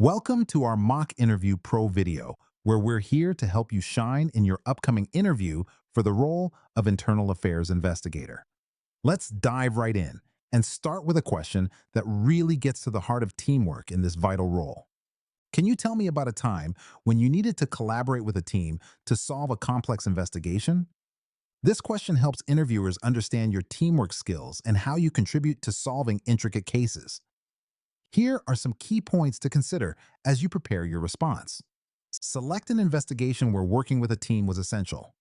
Welcome to our mock interview pro video, where we're here to help you shine in your upcoming interview for the role of Internal Affairs Investigator. Let's dive right in and start with a question that really gets to the heart of teamwork in this vital role. Can you tell me about a time when you needed to collaborate with a team to solve a complex investigation? This question helps interviewers understand your teamwork skills and how you contribute to solving intricate cases. Here are some key points to consider as you prepare your response. Select an investigation where working with a team was essential.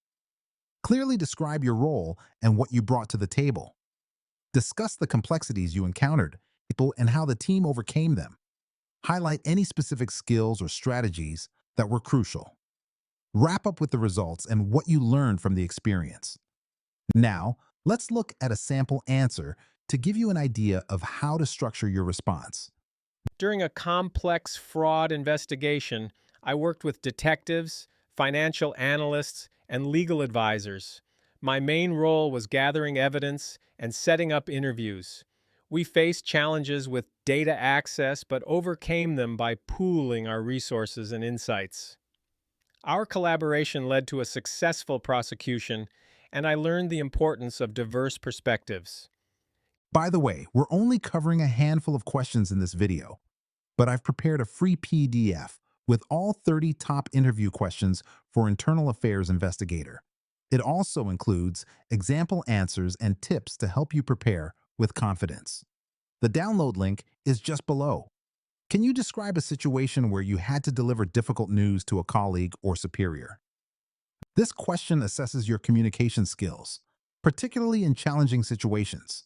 Clearly describe your role and what you brought to the table. Discuss the complexities you encountered and how the team overcame them. Highlight any specific skills or strategies that were crucial. Wrap up with the results and what you learned from the experience. Now, let's look at a sample answer to give you an idea of how to structure your response. During a complex fraud investigation, I worked with detectives, financial analysts, and legal advisors. My main role was gathering evidence and setting up interviews. We faced challenges with data access but overcame them by pooling our resources and insights. Our collaboration led to a successful prosecution, and I learned the importance of diverse perspectives. By the way, we're only covering a handful of questions in this video, but I've prepared a free PDF with all 30 top interview questions for Internal Affairs Investigator. It also includes example answers and tips to help you prepare with confidence. The download link is just below. Can you describe a situation where you had to deliver difficult news to a colleague or superior? This question assesses your communication skills, particularly in challenging situations.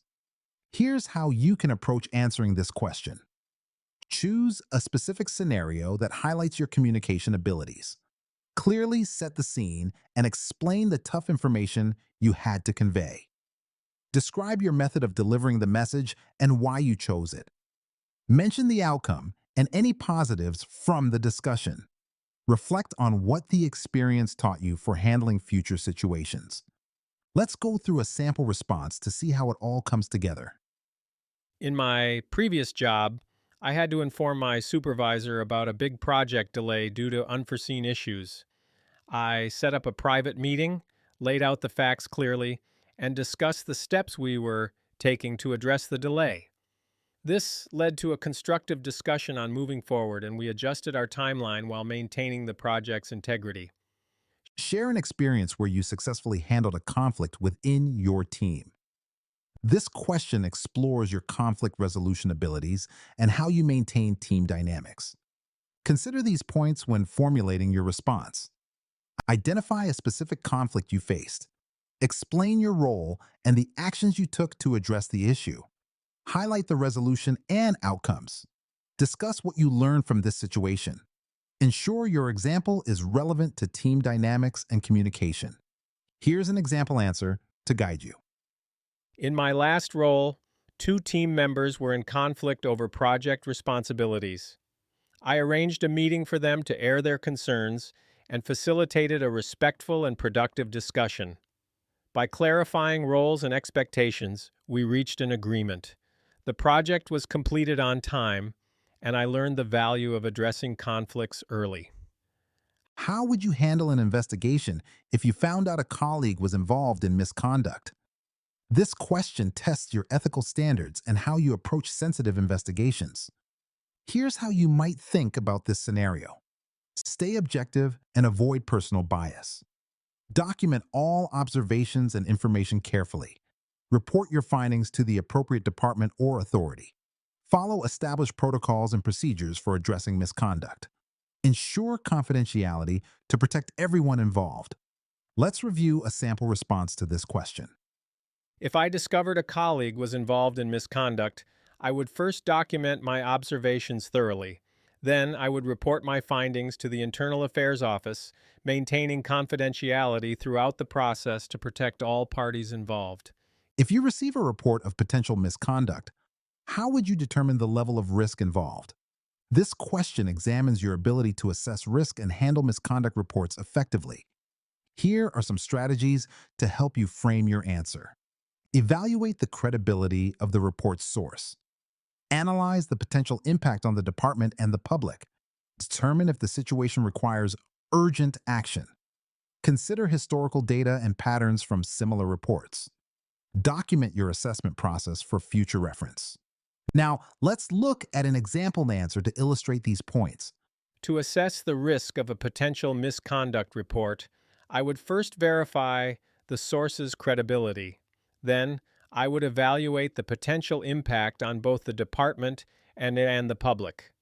Here's how you can approach answering this question. Choose a specific scenario that highlights your communication abilities. Clearly set the scene and explain the tough information you had to convey. Describe your method of delivering the message and why you chose it. Mention the outcome and any positives from the discussion. Reflect on what the experience taught you for handling future situations. Let's go through a sample response to see how it all comes together. In my previous job, I had to inform my supervisor about a big project delay due to unforeseen issues. I set up a private meeting, laid out the facts clearly, and discussed the steps we were taking to address the delay. This led to a constructive discussion on moving forward, and we adjusted our timeline while maintaining the project's integrity. Share an experience where you successfully handled a conflict within your team. This question explores your conflict resolution abilities and how you maintain team dynamics. Consider these points when formulating your response. Identify a specific conflict you faced. Explain your role and the actions you took to address the issue. Highlight the resolution and outcomes. Discuss what you learned from this situation. Ensure your example is relevant to team dynamics and communication. Here's an example answer to guide you. In my last role, two team members were in conflict over project responsibilities. I arranged a meeting for them to air their concerns and facilitated a respectful and productive discussion. By clarifying roles and expectations, we reached an agreement. The project was completed on time, and I learned the value of addressing conflicts early. How would you handle an investigation if you found out a colleague was involved in misconduct? This question tests your ethical standards and how you approach sensitive investigations. Here's how you might think about this scenario. Stay objective and avoid personal bias. Document all observations and information carefully. Report your findings to the appropriate department or authority. Follow established protocols and procedures for addressing misconduct. Ensure confidentiality to protect everyone involved. Let's review a sample response to this question. If I discovered a colleague was involved in misconduct, I would first document my observations thoroughly. Then I would report my findings to the Internal Affairs Office, maintaining confidentiality throughout the process to protect all parties involved. If you receive a report of potential misconduct, how would you determine the level of risk involved? This question examines your ability to assess risk and handle misconduct reports effectively. Here are some strategies to help you frame your answer. Evaluate the credibility of the report's source. Analyze the potential impact on the department and the public. Determine if the situation requires urgent action. Consider historical data and patterns from similar reports. Document your assessment process for future reference. Now, let's look at an example answer to illustrate these points. To assess the risk of a potential misconduct report, I would first verify the source's credibility. Then, I would evaluate the potential impact on both the department and the public.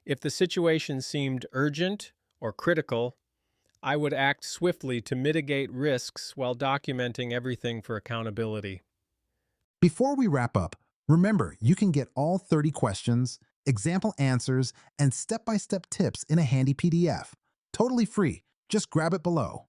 If the situation seemed urgent or critical, I would act swiftly to mitigate risks while documenting everything for accountability. Before we wrap up, remember you can get all 30 questions, example answers, and step-by-step tips in a handy PDF. Totally free. Just grab it below.